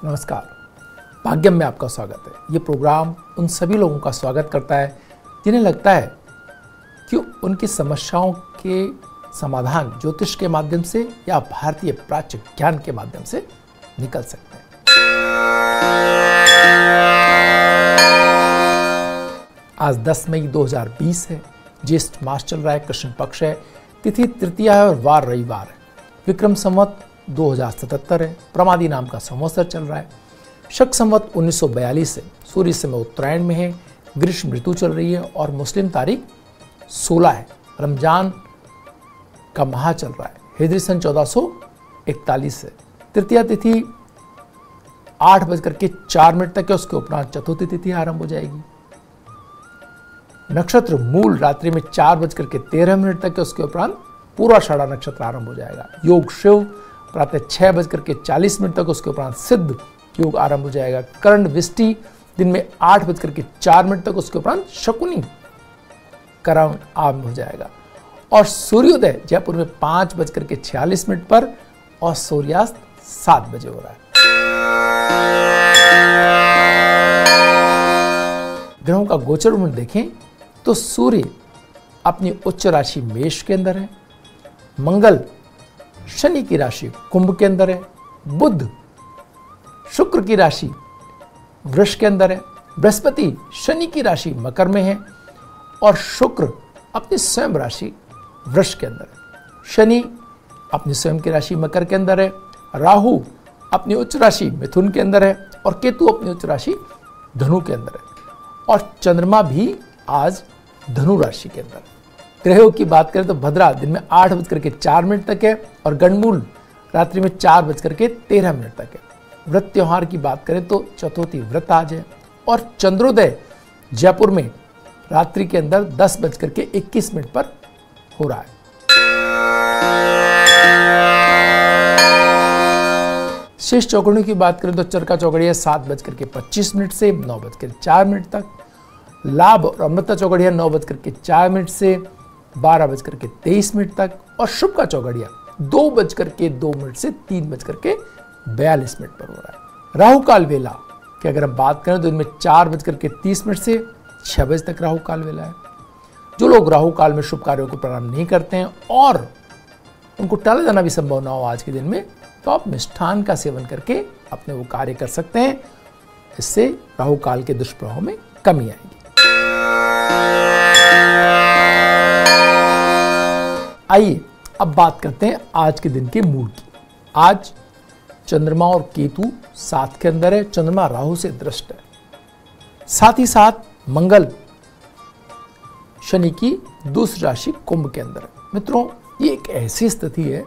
नमस्कार, भाग्यम में आपका स्वागत है। ये प्रोग्राम उन सभी लोगों का स्वागत करता है जिन्हें लगता है कि उनकी समस्याओं के समाधान ज्योतिष के माध्यम से या भारतीय प्राच्य ज्ञान के माध्यम से निकल सकते हैं। आज 10 मई 2020 है, ज्येष्ठ मास चल रहा है, कृष्ण पक्ष है, तिथि तृतीया है और वार रविवार है। विक्रम संवत 2077 है, प्रमादी नाम का संवत्सर चल रहा है। शक संवत 1942 है, सूर्य समय उत्तरायण में है, ग्रीष्म ऋतु चल रही है और मुस्लिम तारीख 16 है। रमजान का माह चल रहा है। हिजरी सन 1441 है। तृतीया तिथि 8:04 तक है, उसके उपरांत चतुर्थी तिथि आरंभ हो जाएगी। नक्षत्र मूल रात्रि में 4:13 तक है, उसके उपरांत पूर्वाषाढ़ा नक्षत्र आरंभ हो जाएगा। योग शिव प्रातः 6:40 तक, उसके उपरांत सिद्ध योग आरंभ हो जाएगा। कर्ण विष्टि दिन में 8:04 तक, उसके उपरांत शकुनी करण आरंभ हो जाएगा। और सूर्योदय जयपुर में 5:46 पर और सूर्यास्त 7 बजे हो रहा है। ग्रहों का गोचर में देखें तो सूर्य अपनी उच्च राशि मेष के अंदर है, मंगल शनि की राशि कुंभ के अंदर है, बुध शुक्र की राशि वृष के अंदर है, बृहस्पति शनि की राशि मकर में है और शुक्र अपनी स्वयं राशि वृष के अंदर है। शनि अपनी स्वयं की राशि मकर के अंदर है, राहु अपनी उच्च राशि मिथुन के अंदर है और केतु अपनी उच्च राशि धनु के अंदर है और चंद्रमा भी आज धनु राशि के अंदर है। ग्रहों की बात करें तो भद्रा दिन में 8:04 तक है और गणमूल रात्रि में 4:13 तक है। व्रत त्योहार की बात करें तो चतुर्थी व्रत आज है और चंद्रोदय जयपुर में रात्रि के अंदर 10:21 पर हो रहा है। शेष चौकड़ियों की बात करें तो चरका चौकड़िया 7:25 से 9:04 तक, लाभ और अमृता चौकड़िया 9:04 से 12:23 तक और शुभ का चौकड़िया 2:02 से 3:42 पर हो रहा है। राहु काल वेला की अगर हम बात करें तो इनमें 4:30 से 6 बजे तक राहु काल वेला है। जो लोग राहु काल में शुभ कार्यों को प्रारंभ नहीं करते हैं और उनको टाला जाना भी संभव ना हो आज के दिन में, तो आप मिष्ठान का सेवन करके अपने वो कार्य कर सकते हैं। इससे राहु काल के दुष्प्रभाव में कमी आएगी। आइए अब बात करते हैं आज के दिन के मूड की। आज चंद्रमा और केतु साथ के अंदर है, चंद्रमा राहु से दृष्ट है। साथ ही साथ मंगल शनि की दूसरी राशि कुंभ के अंदर है। मित्रों, ये एक ऐसी स्थिति है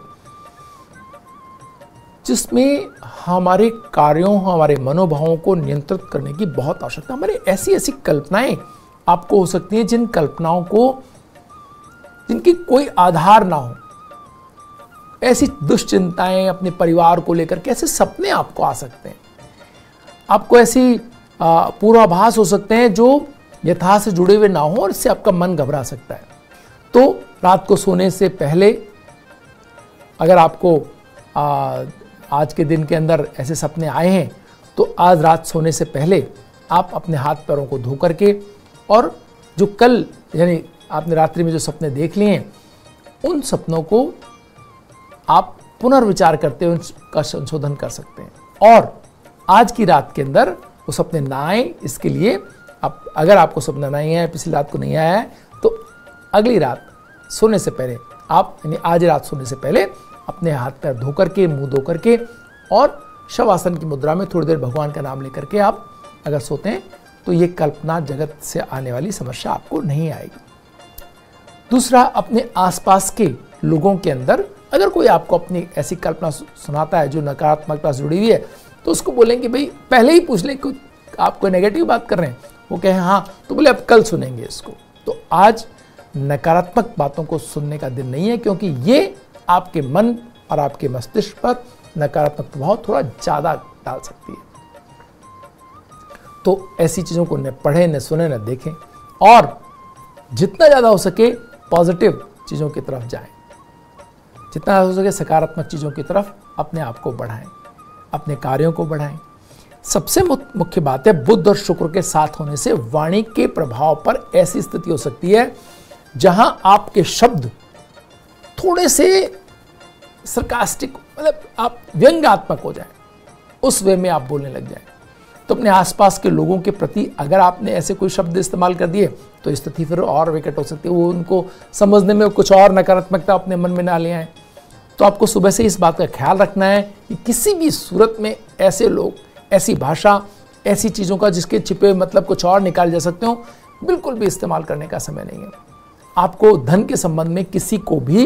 जिसमें हमारे कार्यों, हमारे मनोभावों को नियंत्रित करने की बहुत आवश्यकता। हमारे ऐसी कल्पनाएं आपको हो सकती हैं जिन कल्पनाओं को जिनकी कोई आधार ना हो, ऐसी दुश्चिंताएं अपने परिवार को लेकर के ऐसे सपने आपको आ सकते हैं। आपको ऐसी पूर्वाभास हो सकते हैं जो यथार्थ से जुड़े हुए ना हो और इससे आपका मन घबरा सकता है। तो रात को सोने से पहले अगर आपको आज के दिन के अंदर ऐसे सपने आए हैं तो आज रात सोने से पहले आप अपने हाथ पैरों को धो करके और जो कल यानी आपने रात्रि में जो सपने देख लिए हैं उन सपनों को आप पुनर्विचार करते हुए उनका संशोधन कर सकते हैं और आज की रात के अंदर वो सपने ना आए, इसके लिए आप अगर आपको सपना नहीं आया, पिछली रात को नहीं आया है, तो अगली रात सोने से पहले आप यानी आज रात सोने से पहले अपने हाथ पैर धो करके, मुंह धो करके और शवासन की मुद्रा में थोड़ी देर भगवान का नाम लेकर के आप अगर सोते हैं तो ये कल्पना जगत से आने वाली समस्या आपको नहीं आएगी। दूसरा, अपने आसपास के लोगों के अंदर अगर कोई आपको अपनी ऐसी कल्पना सुनाता है जो नकारात्मकता से जुड़ी हुई है तो उसको बोलें कि भाई पहले ही पूछ लें कि आप कोई नेगेटिव बात कर रहे हैं, वो कहें हाँ, तो बोले अब कल सुनेंगे इसको। तो आज नकारात्मक बातों को सुनने का दिन नहीं है, क्योंकि ये आपके मन और आपके मस्तिष्क पर नकारात्मक प्रभाव थोड़ा ज़्यादा डाल सकती है। तो ऐसी चीज़ों को न पढ़ें, न सुने, न देखें और जितना ज़्यादा हो सके पॉजिटिव चीज़ों की तरफ जाएं, जितना हो सके सकारात्मक चीज़ों की तरफ अपने आप को बढ़ाएं, अपने कार्यों को बढ़ाएं। सबसे मुख्य बात है, बुध और शुक्र के साथ होने से वाणी के प्रभाव पर ऐसी स्थिति हो सकती है जहां आपके शब्द थोड़े से सरकास्टिक, मतलब आप व्यंग्यात्मक हो जाए, उस वे में आप बोलने लग जाए। तो अपने आसपास के लोगों के प्रति अगर आपने ऐसे कोई शब्द इस्तेमाल कर दिए तो स्थिति फिर और विकट हो सकती है। वो उनको समझने में कुछ और नकारात्मकता अपने मन में ना ले आए। तो आपको सुबह से इस बात का ख्याल रखना है कि किसी भी सूरत में ऐसे लोग, ऐसी भाषा, ऐसी चीज़ों का जिसके छिपे मतलब कुछ और निकाल जा सकते हो, बिल्कुल भी इस्तेमाल करने का समय नहीं है। आपको धन के संबंध में किसी को भी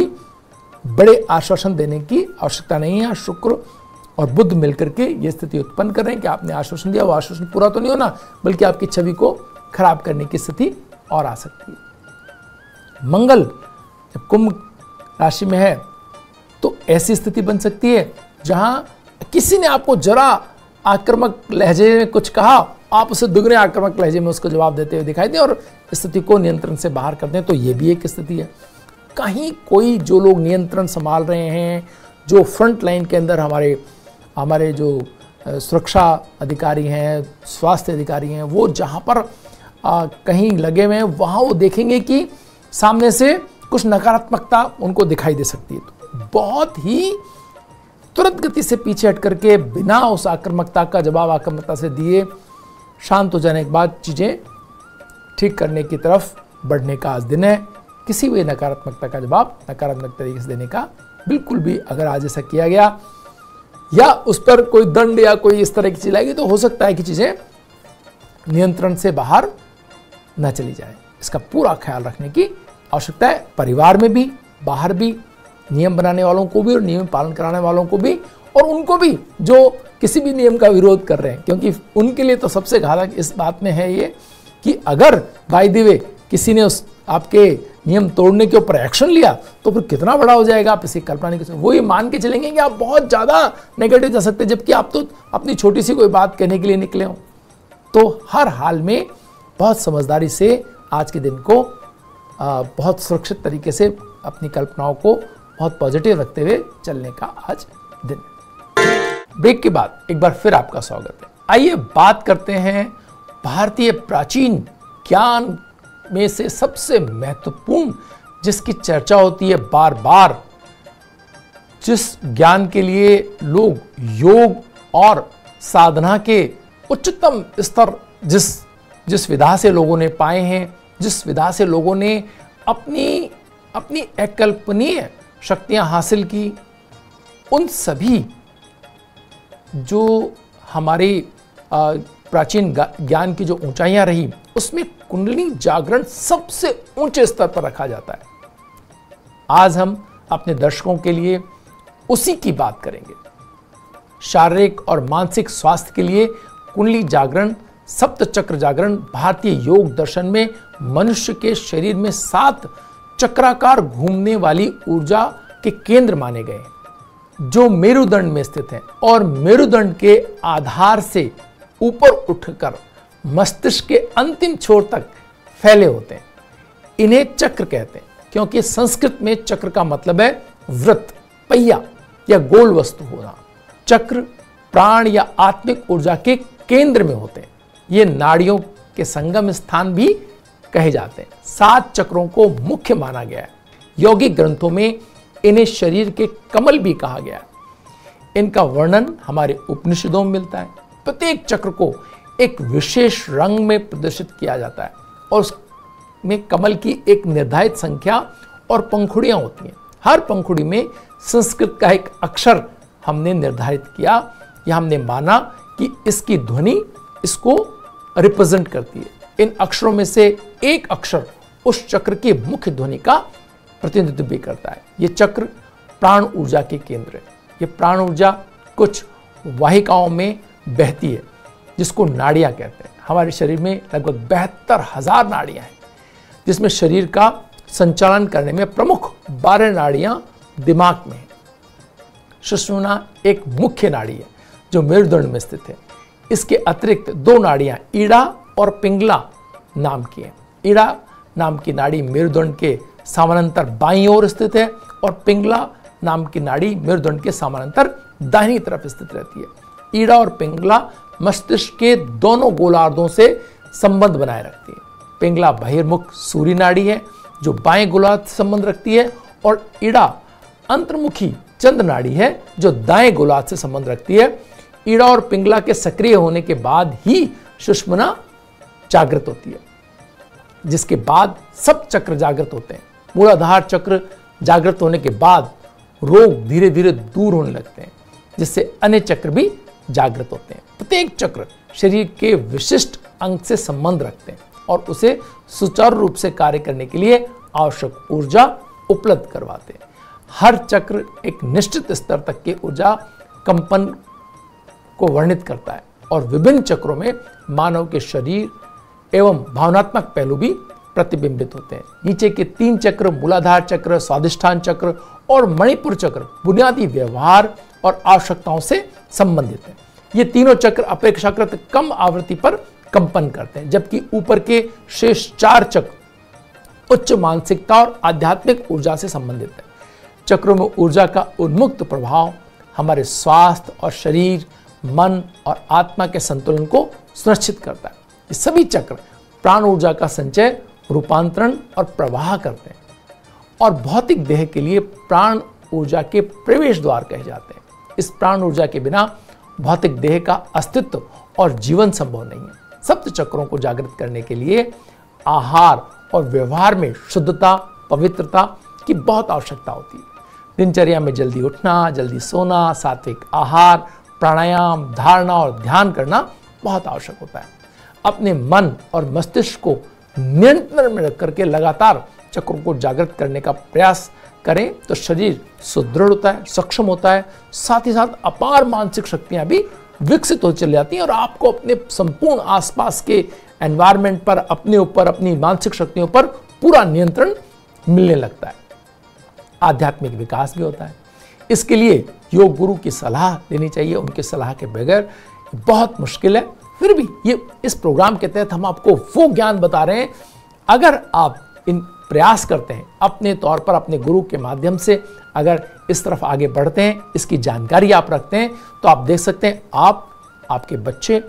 बड़े आश्वासन देने की आवश्यकता नहीं है। शुक्र और बुध मिलकर के ये स्थिति उत्पन्न कर रहे हैं कि आपने आश्वासन दिया, वो आश्वासन पूरा तो नहीं होना, बल्कि आपकी छवि को खराब करने की स्थिति और आ सकती है। मंगल जब कुंभ राशि में है तो ऐसी स्थिति बन सकती है जहां किसी ने आपको जरा आक्रामक लहजे में कुछ कहा, आप उसे दुगने आक्रामक लहजे में उसको जवाब देते हुए दिखाई दें और स्थिति को नियंत्रण से बाहर कर दें, तो ये भी एक स्थिति है। कहीं कोई जो लोग नियंत्रण संभाल रहे हैं, जो फ्रंट लाइन के अंदर हमारे जो सुरक्षा अधिकारी हैं, स्वास्थ्य अधिकारी हैं, वो जहाँ पर कहीं लगे हुए हैं, वहाँ वो देखेंगे कि सामने से कुछ नकारात्मकता उनको दिखाई दे सकती है। तो बहुत ही तुरंत गति से पीछे हट करके बिना उस आक्रामकता का जवाब आक्रामकता से दिए, शांत हो जाने के बाद चीज़ें ठीक करने की तरफ बढ़ने का आज दिन है। किसी भी नकारात्मकता का जवाब नकारात्मक तरीके से देने का बिल्कुल भी, अगर आज ऐसा किया गया या उस पर कोई दंड या कोई इस तरह की चीज आएगी तो हो सकता है कि चीजें नियंत्रण से बाहर न चली जाए। इसका पूरा ख्याल रखने की आवश्यकता है, परिवार में भी, बाहर भी, नियम बनाने वालों को भी और नियम पालन कराने वालों को भी, और उनको भी जो किसी भी नियम का विरोध कर रहे हैं, क्योंकि उनके लिए तो सबसे घातक इस बात में है ये कि अगर बाय द वे किसी ने उस आपके नियम तोड़ने के ऊपर एक्शन लिया तो फिर कितना बड़ा हो जाएगा, आप इसे कल्पना नहीं कर सकते। वो ये मान के चलेंगे कि आप बहुत ज़्यादा नेगेटिव जा सकते हैं, जबकि आप तो अपनी छोटी सी कोई बात कहने के लिए निकले हो। तो हर हाल में बहुत समझदारी से आज के दिन को बहुत सुरक्षित तरीके से अपनी कल्पनाओं को बहुत पॉजिटिव रखते हुए चलने का आज दिन। ब्रेक के बाद एक बार फिर आपका स्वागत है। आइए बात करते हैं भारतीय प्राचीन ज्ञान में से सबसे महत्वपूर्ण, जिसकी चर्चा होती है बार बार, जिस ज्ञान के लिए लोग योग और साधना के उच्चतम स्तर जिस विधा से लोगों ने पाए हैं, जिस विधा से लोगों ने अपनी अकल्पनीय शक्तियां हासिल की, उन सभी जो हमारी प्राचीन ज्ञान की जो ऊंचाइयां रही, उसमें कुंडली जागरण सबसे ऊंचे स्तर पर रखा जाता है। आज हम अपने दर्शकों के लिए उसी की बात करेंगे। शारीरिक और मानसिक स्वास्थ्य के लिए कुंडली जागरण, सप्त चक्र जागरण भारतीय योग दर्शन में मनुष्य के शरीर में 7 चक्राकार घूमने वाली ऊर्जा के केंद्र माने गए हैं, जो मेरुदंड में स्थित हैं और मेरुदंड के आधार से ऊपर उठकर मस्तिष्क के अंतिम छोर तक फैले होते हैं। इन्हें चक्र कहते हैं क्योंकि संस्कृत में चक्र का मतलब है वृत्त, पहिया या गोल वस्तु होना। चक्र प्राण या आत्मिक ऊर्जा के केंद्र में होते हैं। ये नाड़ियों के संगम स्थान भी कहे जाते हैं। 7 चक्रों को मुख्य माना गया है। यौगिक ग्रंथों में इन्हें शरीर के कमल भी कहा गया है। इनका वर्णन हमारे उपनिषदों में मिलता है। प्रत्येक चक्र को एक विशेष रंग में प्रदर्शित किया जाता है और उसमें कमल की एक निर्धारित संख्या और पंखुड़ियां होती हैं। हर पंखुड़ी में संस्कृत का एक अक्षर हमने निर्धारित किया या हमने माना कि इसकी ध्वनि इसको रिप्रेजेंट करती है। इन अक्षरों में से एक अक्षर उस चक्र की मुख्य ध्वनि का प्रतिनिधित्व भी करता है। ये चक्र प्राण ऊर्जा के केंद्र है। ये प्राण ऊर्जा कुछ वाहिकाओं में बहती है, जिसको नाड़ियां कहते हैं। हमारे शरीर में लगभग 72,000 नाड़ियां हैं, जिसमें शरीर का संचालन करने में प्रमुख 12 नाड़ियां दिमाग में है। सुषुम्ना एक मुख्य नाड़ी है जो मेरुदंड में स्थित है। इसके अतिरिक्त 2 नाड़ियां ईड़ा और पिंगला नाम की हैं। ईड़ा नाम की नाड़ी मेरुदंड के समानांतर बाईं ओर स्थित है और पिंगला नाम की नाड़ी मेरुदंड के समानांतर दाहिनी तरफ स्थित रहती है। ईड़ा और पिंगला मस्तिष्क के दोनों गोलार्धों से संबंध बनाए रखती है। पिंगला बहिर्मुख सूर्य नाड़ी है जो बाएं गोलार्ध से संबंध रखती है, और इड़ा अंतर्मुखी चंद्र नाड़ी है जो दाएं गोलार्ध से संबंध रखती है। इड़ा और पिंगला के सक्रिय होने के बाद ही सुषुम्ना जागृत होती है, जिसके बाद सब चक्र जागृत होते हैं। मूलाधार चक्र जागृत होने के बाद रोग धीरे धीरे दूर होने लगते हैं, जिससे अन्य चक्र भी जागृत होते हैं। प्रत्येक चक्र शरीर के विशिष्ट अंग से संबंध रखते हैं और उसे सुचारू रूप से कार्य करने के लिए आवश्यक ऊर्जा उपलब्ध करवाते हैं। हर चक्र एक निश्चित स्तर तक की ऊर्जा कंपन को वर्णित करता है, और विभिन्न चक्रों में मानव के शरीर एवं भावनात्मक पहलू भी प्रतिबिंबित होते हैं। नीचे के 3 चक्र मूलाधार चक्र, स्वादिष्ठान चक्र और मणिपुर चक्र बुनियादी व्यवहार और आवश्यकताओं से संबंधित हैं। ये तीनों चक्र अपेक्षाकृत कम आवृत्ति पर कंपन करते हैं, जबकि ऊपर के शेष 4 चक्र उच्च मानसिकता और आध्यात्मिक ऊर्जा से संबंधित है। चक्रों में ऊर्जा का उन्मुक्त प्रभाव हमारे स्वास्थ्य और शरीर, मन और आत्मा के संतुलन को सुनिश्चित करता है। ये सभी चक्र प्राण ऊर्जा का संचय, रूपांतरण और प्रवाह करते हैं, और भौतिक देह के लिए प्राण ऊर्जा के प्रवेश द्वार कहे जाते हैं। इस प्राण ऊर्जा के बिना भौतिक देह का अस्तित्व और जीवन संभव नहीं है। सप्त चक्रों को जागृत करने के लिए आहार और व्यवहार में शुद्धता, पवित्रता की बहुत आवश्यकता होती है। दिनचर्या में जल्दी उठना, जल्दी सोना, सात्विक आहार, प्राणायाम, धारणा और ध्यान करना बहुत आवश्यक होता है। अपने मन और मस्तिष्क को नियंत्रण में रख करके लगातार चक्रों को जागृत करने का प्रयास करें तो शरीर सुदृढ़ होता है, सक्षम होता है, साथ ही साथ अपार मानसिक शक्तियां भी विकसित हो चली जाती हैं, और आपको अपने संपूर्ण आसपास के एनवायरनमेंट पर, अपने ऊपर, अपनी मानसिक शक्तियों पर पूरा नियंत्रण मिलने लगता है। आध्यात्मिक विकास भी होता है। इसके लिए योग गुरु की सलाह लेनी चाहिए, उनकी सलाह के बगैर बहुत मुश्किल है। फिर भी ये इस प्रोग्राम के तहत हम आपको वो ज्ञान बता रहे हैं, अगर आप इन प्रयास करते हैं अपने तौर पर, अपने गुरु के माध्यम से अगर इस तरफ आगे बढ़ते हैं, इसकी जानकारी आप रखते हैं, तो आप देख सकते हैं आपके बच्चे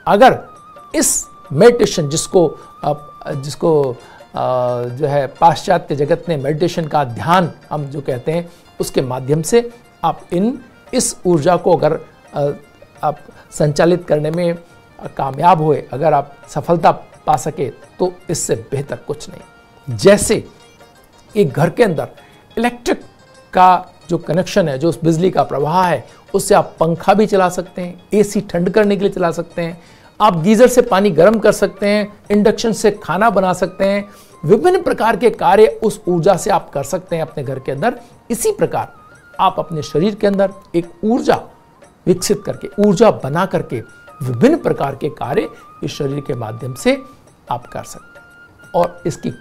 अगर इस मेडिटेशन जिसको जो है पाश्चात्य जगत ने मेडिटेशन का ध्यान हम जो कहते हैं, उसके माध्यम से आप इस ऊर्जा को अगर आप संचालित करने में कामयाब हुए, अगर आप सफलता पा सके, तो इससे बेहतर कुछ नहीं। जैसे एक घर के अंदर इलेक्ट्रिक का जो कनेक्शन है, जो उस बिजली का प्रवाह है, उससे आप पंखा भी चला सकते हैं, एसी ठंड करने के लिए चला सकते हैं, आप गीजर से पानी गर्म कर सकते हैं, इंडक्शन से खाना बना सकते हैं, विभिन्न प्रकार के कार्य उस ऊर्जा से आप कर सकते हैं अपने घर के अंदर। इसी प्रकार आप अपने शरीर के अंदर एक ऊर्जा विकसित करके, ऊर्जा बना करके विभिन्न प्रकार के कार्य इस शरीर के माध्यम से आप कर सकते हैं। और इसकी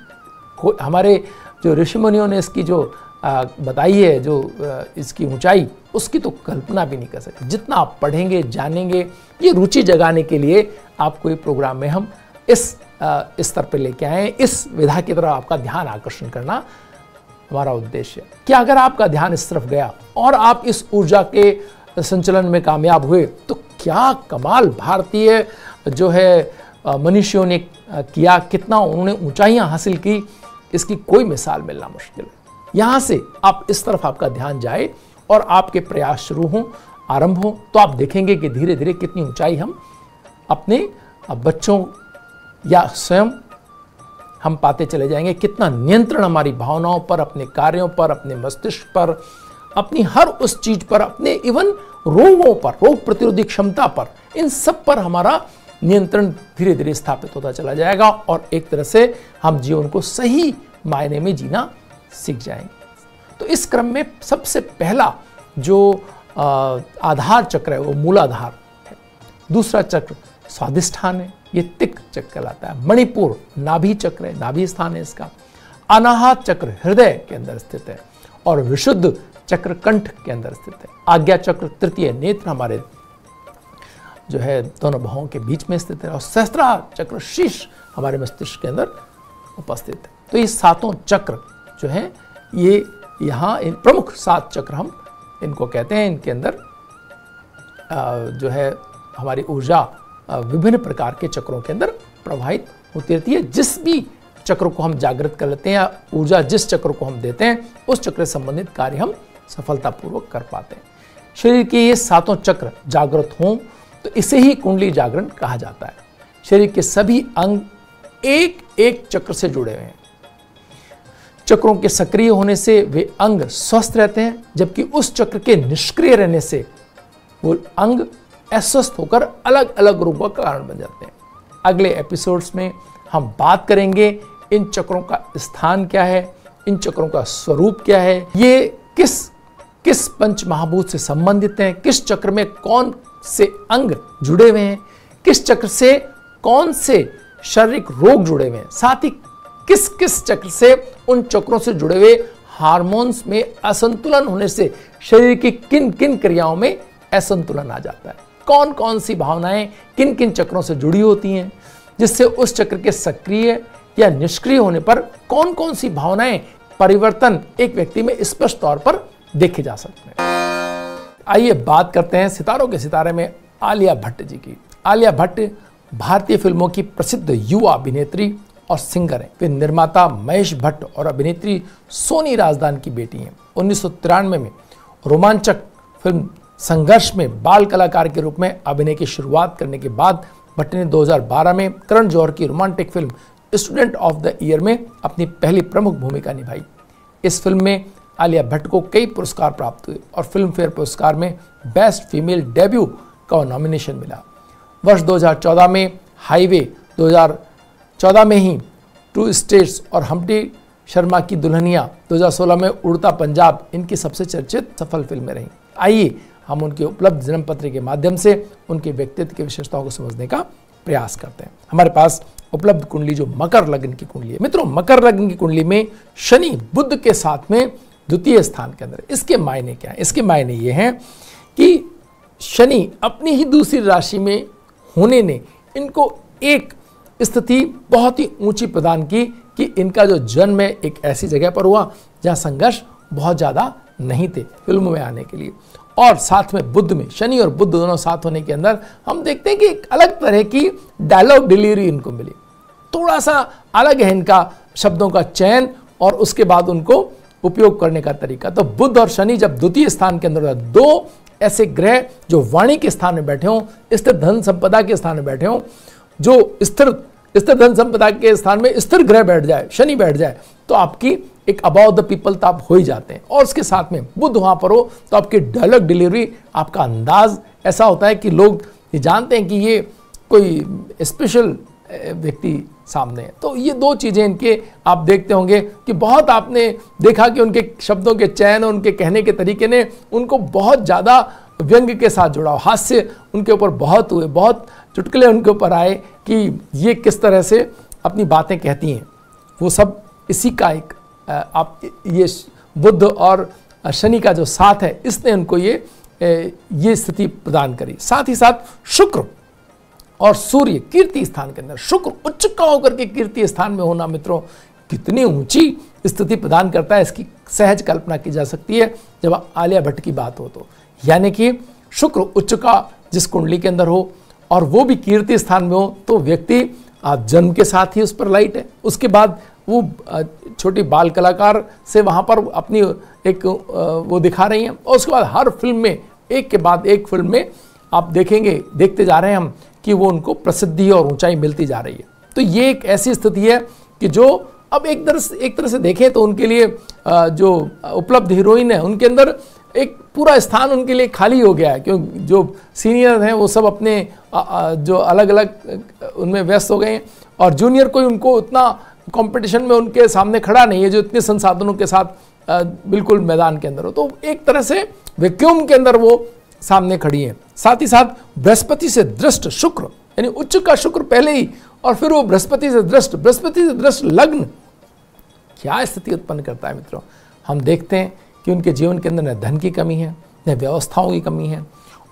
हमारे जो ऋषि मुनियों ने इसकी जो बताई है, जो इसकी ऊंचाई, उसकी तो कल्पना भी नहीं कर सकते। जितना आप पढ़ेंगे, जानेंगे, ये रुचि जगाने के लिए आपको ये प्रोग्राम में हम इस स्तर पर लेके आए, इस विधा की तरफ आपका ध्यान आकर्षण करना हमारा उद्देश्य है। कि अगर आपका ध्यान इस तरफ गया और आप इस ऊर्जा के संचलन में कामयाब हुए, तो क्या कमाल भारतीय जो है मनुष्यों ने किया, कितना उन्होंने ऊंचाइयां हासिल की, इसकी कोई मिसाल मिलना मुश्किल है। यहां से आप इस तरफ आपका ध्यान जाए और आपके प्रयास शुरू हों, आरंभ हो, तो आप देखेंगे कि धीरे धीरे कितनी ऊंचाई हम अपने बच्चों या स्वयं हम पाते चले जाएंगे। कितना नियंत्रण हमारी भावनाओं पर, अपने कार्यों पर, अपने मस्तिष्क पर, अपनी हर उस चीज पर, अपने इवन रोगों पर, रोग प्रतिरोधी क्षमता पर, इन सब पर हमारा नियंत्रण धीरे धीरे स्थापित होता चला जाएगा, और एक तरह से हम जीवन को सही मायने में जीना सीख जाएंगे। तो इस क्रम में सबसे पहला जो आधार चक्र है वो मूलाधार है। दूसरा चक्र स्वादिष्ठान है, ये तिक चक्र कहलाता है। मणिपुर नाभि चक्र है, नाभि स्थान है इसका। अनाहत चक्र हृदय के अंदर स्थित है, और विशुद्ध चक्र कंठ के अंदर स्थित है। आज्ञा चक्र तृतीय नेत्र हमारे जो है दोनों भवों के बीच में स्थित है, और सहस्त्रार चक्र शीर्ष हमारे मस्तिष्क के अंदर उपस्थित है। तो ये सातों चक्र जो है, ये यहाँ इन प्रमुख 7 चक्र हम इनको कहते हैं। इनके अंदर जो है हमारी ऊर्जा विभिन्न प्रकार के चक्रों के अंदर प्रवाहित होती रहती है। जिस भी चक्र को हम जागृत कर लेते हैं या ऊर्जा जिस चक्र को हम देते हैं, उस चक्र से संबंधित कार्य हम सफलतापूर्वक कर पाते हैं। शरीर के ये 7 चक्र जागृत हों तो इसे ही कुंडली जागरण कहा जाता है। शरीर के सभी अंग एक एक चक्र से जुड़े हुए हैं। चक्रों के सक्रिय होने से वे अंग स्वस्थ रहते हैं, जबकि उस चक्र के निष्क्रिय रहने से वो अंग अस्वस्थ होकर अलग अलग रोगों का कारण बन जाते हैं। अगले एपिसोड्स में हम बात करेंगे इन चक्रों का स्थान क्या है, इन चक्रों का स्वरूप क्या है, ये किस पंच महाभूत से संबंधित हैं, किस चक्र में कौन से अंग जुड़े हुए हैं, किस चक्र से कौन से शारीरिक रोग जुड़े हुए हैं, साथ ही किस किस चक्र से उन चक्रों से जुड़े हुए हार्मोन्स में असंतुलन होने से शरीर की किन किन क्रियाओं में असंतुलन आ जाता है, कौन कौन सी भावनाएं किन किन चक्रों से जुड़ी होती हैं, जिससे उस चक्र के सक्रिय या निष्क्रिय होने पर कौन कौन सी भावनाएं परिवर्तन एक व्यक्ति में स्पष्ट तौर पर देखे जा सकते हैं। आइए बात करते हैं सितारों के सितारे में आलिया भट्ट जी की। आलिया भट्ट भारतीय फिल्मों की प्रसिद्ध युवा अभिनेत्री और सिंगर हैं। वे निर्माता महेश भट्ट और अभिनेत्री सोनी राजदान की बेटी हैं। 1993 में रोमांचक फिल्म संघर्ष में बाल कलाकार के रूप में अभिनय की शुरुआत करने के बाद भट्ट ने 2012 में करण जौहर की romantic film student of the year में अपनी पहली प्रमुख भूमिका निभाई। इस फिल्म में आलिया भट्ट को कई पुरस्कार प्राप्त हुए और फिल्म फेयर पुरस्कार में बेस्ट फीमेल डेब्यू का नॉमिनेशन मिला। वर्ष 2014 में हाईवे, 2014 में ही 2 स्टेट्स और हम्प्टी शर्मा की दुल्हनिया, 2016 में उड़ता पंजाब इनकी सबसे चर्चित सफल फिल्में रहीं। आइए हम उनके उपलब्ध जन्म पत्र के माध्यम से उनके व्यक्तित्व की विशेषताओं को समझने का प्रयास करते हैं। हमारे पास उपलब्ध कुंडली जो मकर लग्न की कुंडली है। मित्रों, मकर लग्न की कुंडली में शनि बुध के साथ में द्वितीय स्थान के अंदर, इसके मायने क्या है? इसके मायने ये हैं कि शनि अपनी ही दूसरी राशि में होने ने इनको एक स्थिति बहुत ही ऊंची प्रदान की कि इनका जो जन्म है एक ऐसी जगह पर हुआ जहां संघर्ष बहुत ज्यादा नहीं थे फिल्म में आने के लिए। और साथ में बुध में, शनि और बुध दोनों साथ होने के अंदर हम देखते हैं कि एक अलग तरह की डायलॉग डिलीवरी इनको मिली। थोड़ा सा अलग है इनका शब्दों का चयन और उसके बाद उनको उपयोग करने का तरीका। तो बुध और शनि जब द्वितीय स्थान के अंदर, 2 ऐसे ग्रह जो वाणी के स्थान में बैठे हों, स्थिर धन संपदा के स्थान में बैठे हों, जो स्थिर धन संपदा के स्थान में स्थिर ग्रह बैठ जाए, शनि बैठ जाए, तो आपकी एक अबाउट द पीपल तो आप हो ही जाते हैं। और उसके साथ में बुध वहां पर हो तो आपकी डायलॉग डिलीवरी, आपका अंदाज ऐसा होता है कि लोग ये जानते हैं कि ये कोई स्पेशल व्यक्ति सामने है। तो ये 2 चीजें इनके आप देखते होंगे कि बहुत आपने देखा कि उनके शब्दों के चयन और उनके कहने के तरीके ने उनको बहुत ज्यादा व्यंग के साथ जुड़ा, हास्य उनके ऊपर बहुत हुए, बहुत चुटकुले उनके ऊपर आए कि ये किस तरह से अपनी बातें कहती हैं। वो सब इसी का एक आप ये बुध और शनि का जो साथ है इसने उनको ये स्थिति प्रदान करी। साथ ही साथ शुक्र और सूर्य कीर्ति स्थान के अंदर, शुक्र उच्च का होकर के कीर्ति स्थान में होना मित्रों कितनी ऊंची स्थिति प्रदान करता है, इसकी सहज कल्पना की जा सकती है जब आलिया भट्ट की बात हो तो। यानी कि शुक्र उच्च का जिस कुंडली के अंदर हो और वो भी कीर्ति स्थान में हो तो व्यक्ति आप जन्म के साथ ही उस पर लाइट है। उसके बाद वो छोटी बाल कलाकार से वहाँ पर अपनी एक वो दिखा रही हैं और उसके बाद हर फिल्म में एक के बाद एक फिल्म में आप देखेंगे, देखते जा रहे हैं हम कि वो उनको प्रसिद्धि और ऊंचाई मिलती जा रही है। तो ये एक ऐसी स्थिति है कि जो अब एक तरह से देखें तो उनके लिए जो उपलब्ध हीरोइन है उनके अंदर एक पूरा स्थान उनके लिए खाली हो गया है, क्योंकि जो सीनियर हैं वो सब अपने जो अलग अलग उनमें व्यस्त हो गए हैं और जूनियर कोई उनको उतना कंपटीशन में उनके सामने खड़ा नहीं है जो इतने संसाधनों के साथ बिल्कुल मैदान के अंदर हो। तो एक तरह से वैक्यूम के अंदर वो सामने खड़ी है। साथ ही साथ बृहस्पति से दृष्ट शुक्र, यानी उच्च का शुक्र पहले ही और फिर वो बृहस्पति से दृष्ट लग्न क्या स्थिति उत्पन्न करता है मित्रों। हम देखते हैं कि उनके जीवन के अंदर न धन की कमी है, न व्यवस्थाओं की कमी है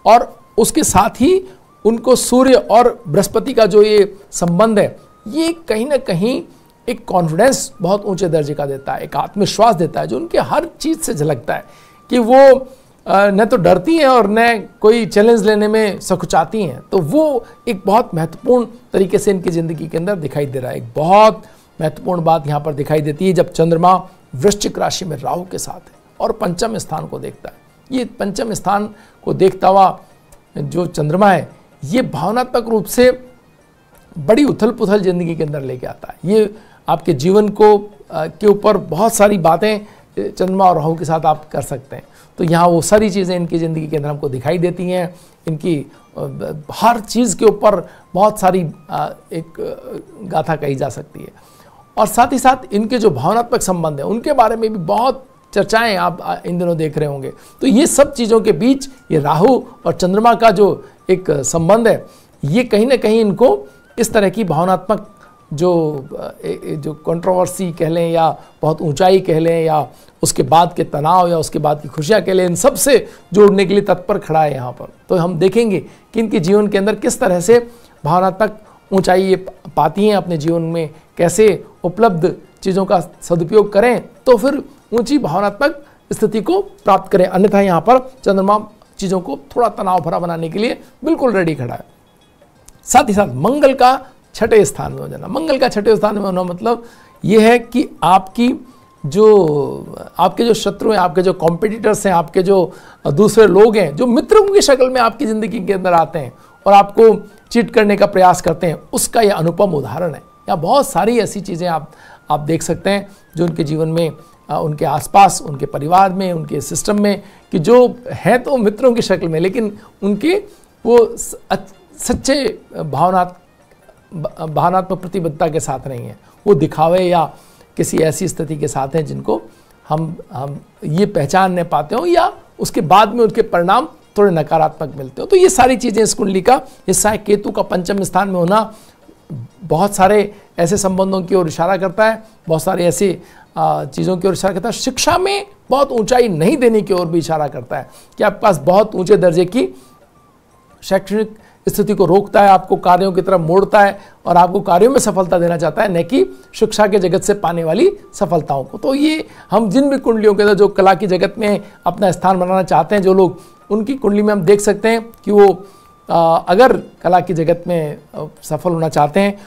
और उसके साथ ही उनको सूर्य और बृहस्पति का जो ये संबंध है ये कहीं ना कहीं एक कॉन्फिडेंस बहुत ऊंचे दर्जे का देता है, एक आत्मविश्वास देता है जो उनके हर चीज से झलकता है कि वो न तो डरती हैं और न कोई चैलेंज लेने में सकुचाती हैं। तो वो एक बहुत महत्वपूर्ण तरीके से इनकी ज़िंदगी के अंदर दिखाई दे रहा है। एक बहुत महत्वपूर्ण बात यहाँ पर दिखाई देती है जब चंद्रमा वृश्चिक राशि में राहु के साथ है और पंचम स्थान को देखता है। ये पंचम स्थान को देखता हुआ जो चंद्रमा है ये भावनात्मक रूप से बड़ी उथल पुथल ज़िंदगी के अंदर लेके आता है। ये आपके जीवन को के ऊपर बहुत सारी बातें चंद्रमा और राहु के साथ आप कर सकते हैं। तो यहाँ वो सारी चीज़ें इनकी ज़िंदगी के अंदर हमको दिखाई देती हैं। इनकी हर चीज़ के ऊपर बहुत सारी एक गाथा कही जा सकती है। और साथ ही साथ इनके जो भावनात्मक संबंध हैं उनके बारे में भी बहुत चर्चाएं आप इन दिनों देख रहे होंगे। तो ये सब चीज़ों के बीच ये राहु और चंद्रमा का जो एक संबंध है ये कहीं ना कहीं इनको इस तरह की भावनात्मक जो कंट्रोवर्सी कह लें या बहुत ऊंचाई कह लें या उसके बाद के तनाव या उसके बाद की खुशियां कह लें, इन सब से जोड़ने के लिए तत्पर खड़ा है यहाँ पर। तो हम देखेंगे कि इनके जीवन के अंदर किस तरह से भावनात्मक ऊंचाई ये पाती हैं अपने जीवन में, कैसे उपलब्ध चीज़ों का सदुपयोग करें तो फिर ऊंची भावनात्मक स्थिति को प्राप्त करें। अन्यथा यहाँ पर चंद्रमा चीज़ों को थोड़ा तनाव भरा बनाने के लिए बिल्कुल रेडी खड़ा है। साथ ही साथ मंगल का छठे स्थान में हो जाना। मंगल का छठे स्थान में होना मतलब ये है कि आपके जो शत्रु हैं, आपके जो कॉम्पिटिटर्स हैं, आपके जो दूसरे लोग हैं जो मित्रों की शक्ल में आपकी ज़िंदगी के अंदर आते हैं और आपको चीट करने का प्रयास करते हैं, उसका यह अनुपम उदाहरण है। या बहुत सारी ऐसी चीज़ें आप देख सकते हैं जो उनके जीवन में, उनके आसपास, उनके परिवार में, उनके सिस्टम में, कि जो हैं तो मित्रों की शक्ल में लेकिन उनके वो सच्चे भावनात्मक प्रतिबद्धता के साथ नहीं है। वो दिखावे या किसी ऐसी स्थिति के साथ हैं जिनको हम ये पहचान नहीं पाते हो या उसके बाद में उनके परिणाम थोड़े नकारात्मक मिलते हो। तो ये सारी चीज़ें इस कुंडली का हिस्सा है। केतु का पंचम स्थान में होना बहुत सारे ऐसे संबंधों की ओर इशारा करता है, बहुत सारे ऐसी चीज़ों की ओर इशारा करता है। शिक्षा में बहुत ऊंचाई नहीं देने की ओर भी इशारा करता है कि आपके पास बहुत ऊंचे दर्जे की शैक्षणिक स्थिति को रोकता है, आपको कार्यों की तरफ मोड़ता है और आपको कार्यों में सफलता देना चाहता है, न कि शिक्षा के जगत से पाने वाली सफलताओं को। तो ये हम जिन भी कुंडलियों के अंदर जो कला की जगत में अपना स्थान बनाना चाहते हैं जो लोग, उनकी कुंडली में हम देख सकते हैं कि वो अगर कला की जगत में सफल होना चाहते हैं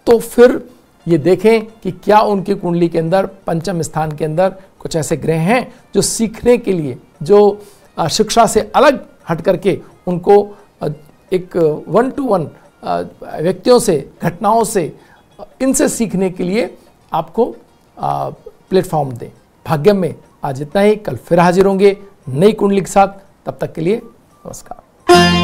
तो फिर ये देखें कि क्या उनकी कुंडली के अंदर पंचम स्थान के अंदर कुछ ऐसे ग्रह हैं जो सीखने के लिए, जो शिक्षा से अलग हट करके उनको एक 1-to-1 व्यक्तियों से, घटनाओं से, इनसे सीखने के लिए आपको प्लेटफॉर्म दें। भाग्य में आज इतना ही। कल फिर हाजिर होंगे नई कुंडली के साथ। तब तक के लिए नमस्कार।